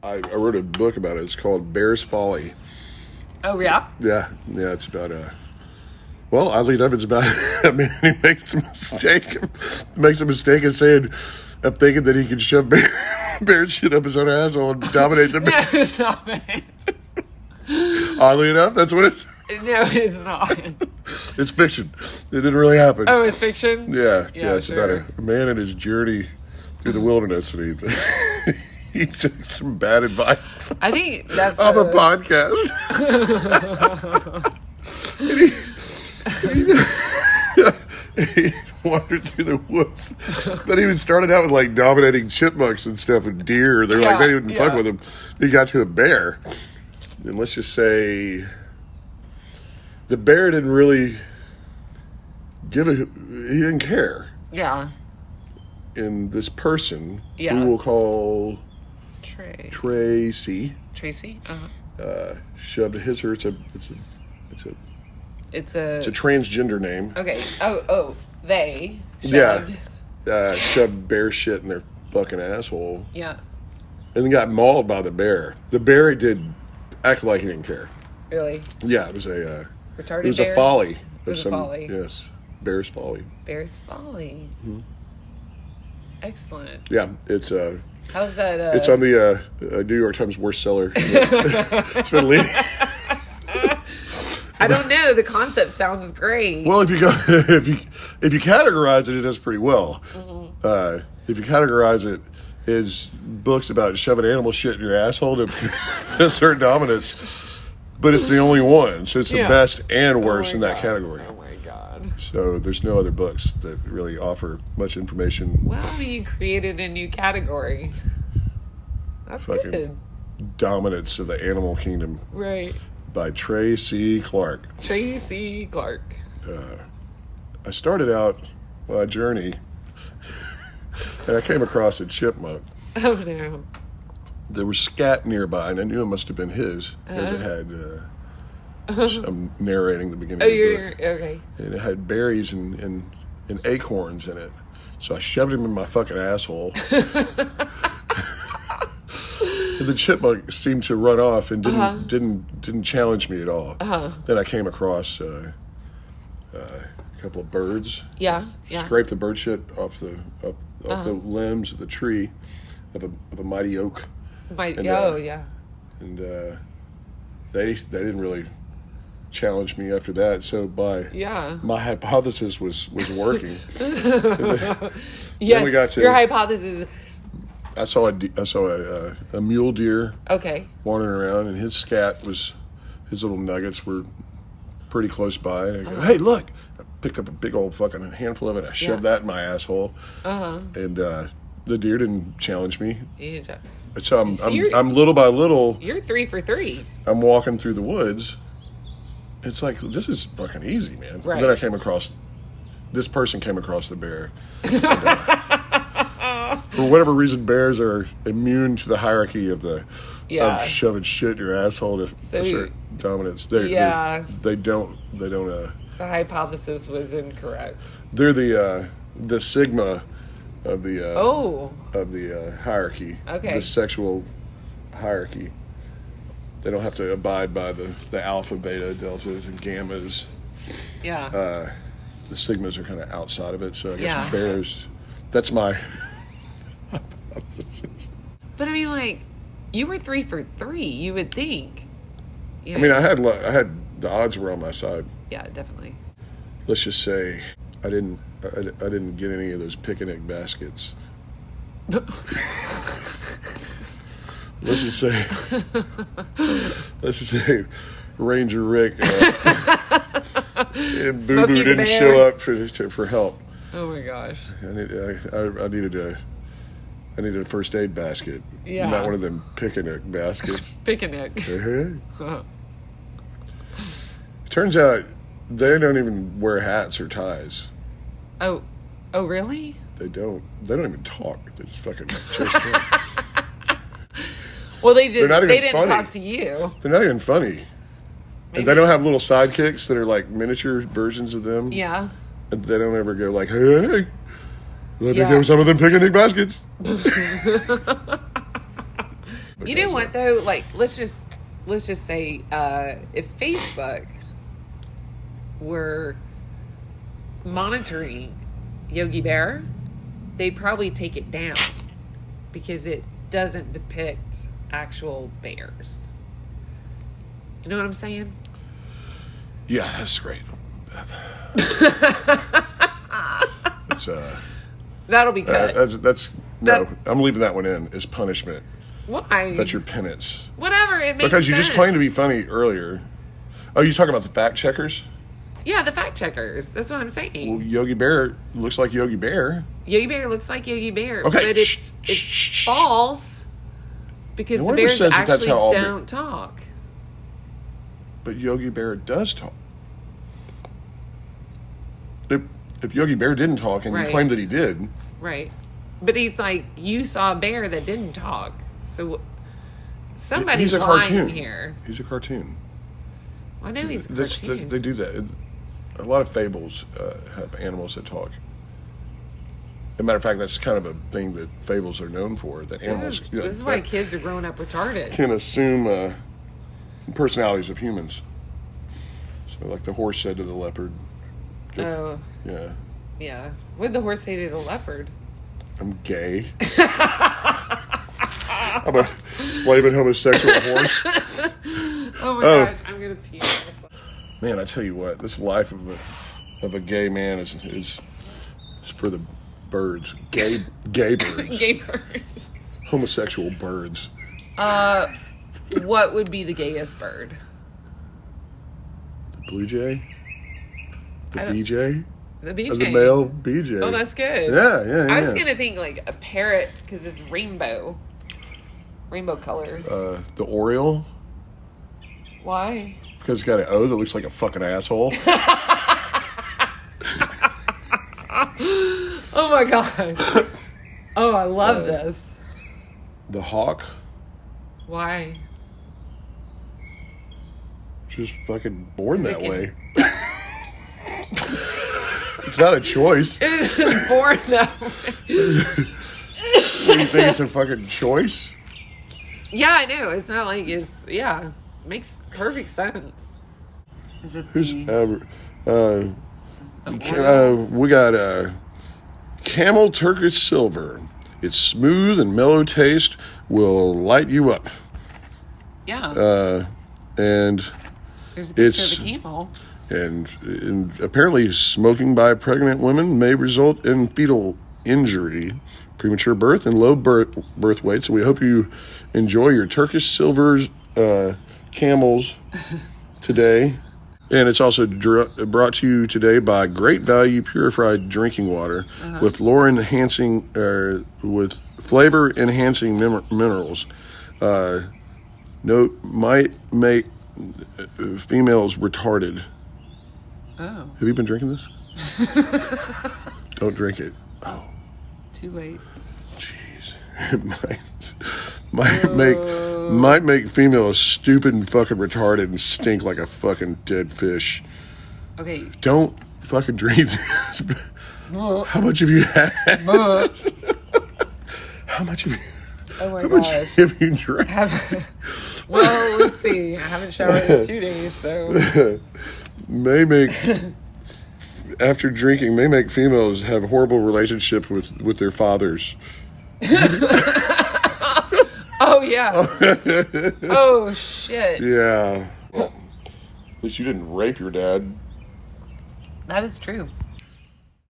I wrote a book about it. It's called Bear's Folly. Oh, yeah? Yeah, it's about well, oddly enough, it's about a man who makes a mistake of saying, I'm thinking that he can shove bear shit up his own asshole and dominate the bear. No, stop it. Oddly enough, that's what it's. No, it's not. It's fiction. It didn't really happen. Oh, it's fiction? Yeah, it's sure. about a man and his journey through the wilderness, and he took some bad advice I think that's off a podcast. He wandered through the woods, but he started out with like dominating chipmunks and stuff and deer. They're like, they didn't fuck with him. He got to a bear, and let's just say the bear didn't really he didn't care. Yeah. And this person, Yeah. who we'll call Tracy. Shoved his or it's a transgender name. Okay. Oh, they shoved. Shoved bear shit in their fucking asshole. Yeah. And then got mauled by the bear. The bear did act like he didn't care. Really? Yeah, it was a retarded. It was bear? a folly. It was a folly. Yes, Bear's Folly. Bear's Folly. Mm-hmm. Excellent. Yeah, it's How's that? It's on the New York Times worst seller. It's been leading. I don't know. The concept sounds great. Well, if you categorize it, it does pretty well. Mm-hmm. If you categorize it as books about shoving animal shit in your asshole to assert dominance, but it's the only one, so it's the best and worst in that category. Oh my god! So there's no other books that really offer much information. Well, I mean, you created a new category. That's Fucking good. Dominance of the Animal Kingdom. Right. By Trey C. Clark. Tracy Clark. I started out my journey, and I came across a chipmunk. Oh no. There was scat nearby, and I knew it must have been his, because it had. I'm narrating the beginning. Of the book. Okay. And it had berries and acorns in it, so I shoved him in my fucking asshole. The chipmunk seemed to run off and didn't challenge me at all. Then I came across a couple of birds. Yeah. Scraped the bird shit off the limbs of the tree of a mighty oak. And they didn't really challenge me after that. So my hypothesis was working. Yes. We got to, your hypothesis. I saw a mule deer. Okay. Wandering around, and his little nuggets were pretty close by. And I go, hey, look! I picked up a big old fucking handful of it. I shoved that in my asshole. And the deer didn't challenge me. So I'm little by little. You're 3 for 3. I'm walking through the woods. It's like, this is fucking easy, man. Right. And then this person came across the bear. For whatever reason, bears are immune to the hierarchy of shoving shit in your asshole to assert dominance. They don't. The hypothesis was incorrect. They're the sigma of the hierarchy. Okay. The sexual hierarchy. They don't have to abide by the alpha, beta, deltas, and gammas. Yeah. The sigmas are kind of outside of it, so I guess bears. That's my hypothesis. But I mean, like, you were 3 for 3. You would think. I mean, I had the odds were on my side. Yeah, definitely. Let's just say I didn't get any of those picnic baskets. Let's just say Ranger Rick and Boo Boo didn't show up for help. Oh my gosh! I needed a first aid basket. Yeah. Not one of them picnic baskets. Picnic. Turns out they don't even wear hats or ties. Oh really? They don't even talk. They just fucking chase. Well, they didn't funny. talk to you. They're not even funny. And they don't have little sidekicks that are like miniature versions of them. Yeah. And they don't ever go like, hey, let me go some of them picnic baskets. You know what though? Like, let's just say, if Facebook were monitoring Yogi Bear, they'd probably take it down because it doesn't depict actual bears. You know what I'm saying? Yeah, that's great. It's, That'll be cut. that's no. I'm leaving that one in as punishment. Why? That's your penance. Whatever. It makes because you sense. just claimed to be funny earlier. Oh, you talking about the fact checkers? Yeah, the fact checkers. That's what I'm saying. Well, Yogi Bear looks like Yogi Bear. Yogi Bear looks like Yogi Bear, Okay. but it's false because the bears says that that's actually how all don't talk. But Yogi Bear does talk. If Yogi Bear didn't talk and you Right. claim that he did, Right. But he's like, you saw a bear that didn't talk. So somebody's he's a lying cartoon. here. He's a cartoon. I know he's a That's- cartoon. They do that. A lot of fables have animals that talk. As a matter of fact, that's kind of a thing that fables are known for. That animals This is why kids are growing up retarded. can assume personalities of humans. So, like the horse said to the leopard. Oh, Yeah, yeah. What did the horse say to the leopard? I'm gay. I'm a flaming homosexual horse. Oh my gosh, I'm going to pee. Man, I tell you what, this life of a gay man is for the birds. Gay birds. Gae-Birds. Homosexual birds. What would be the gayest bird? The blue jay? The I don't- BJ? The BJ. The male BJ. Oh, that's good. Yeah. I was going to think like a parrot because it's rainbow color. The Oriole, Why? because it's got an O that looks like a fucking asshole. Oh my god. Oh, I love this. The hawk, Why? just fucking born that can- way. It's not a choice. It's just born that way. What, do you think it's a fucking choice? Yeah, I know. It's not like it's, yeah. Makes perfect sense. Is it Who's the we got Camel Turkish Silver. Its smooth and mellow taste will light you up. yeah. And There's a picture it's- of a camel. and apparently smoking by pregnant women may result in fetal injury, premature birth, and low birth weight. So we hope you enjoy your Turkish Silvers camels today. And it's also brought to you today by Great Value Purified Drinking Water with flavor enhancing minerals. Might make females retarded. Oh, Have you been drinking this? Don't drink it. Oh, too late. jeez. It might make females stupid and fucking retarded and stink like a fucking dead fish. Okay. Don't fucking drink this. How much have you had? How much have you? Oh my How much gosh. have you drank? Well, let's see. I haven't showered in 2 days, so. May make after drinking may make females have horrible relationships with their fathers. Oh, yeah. Oh, shit. Yeah. Well, at least you didn't rape your dad. That is true.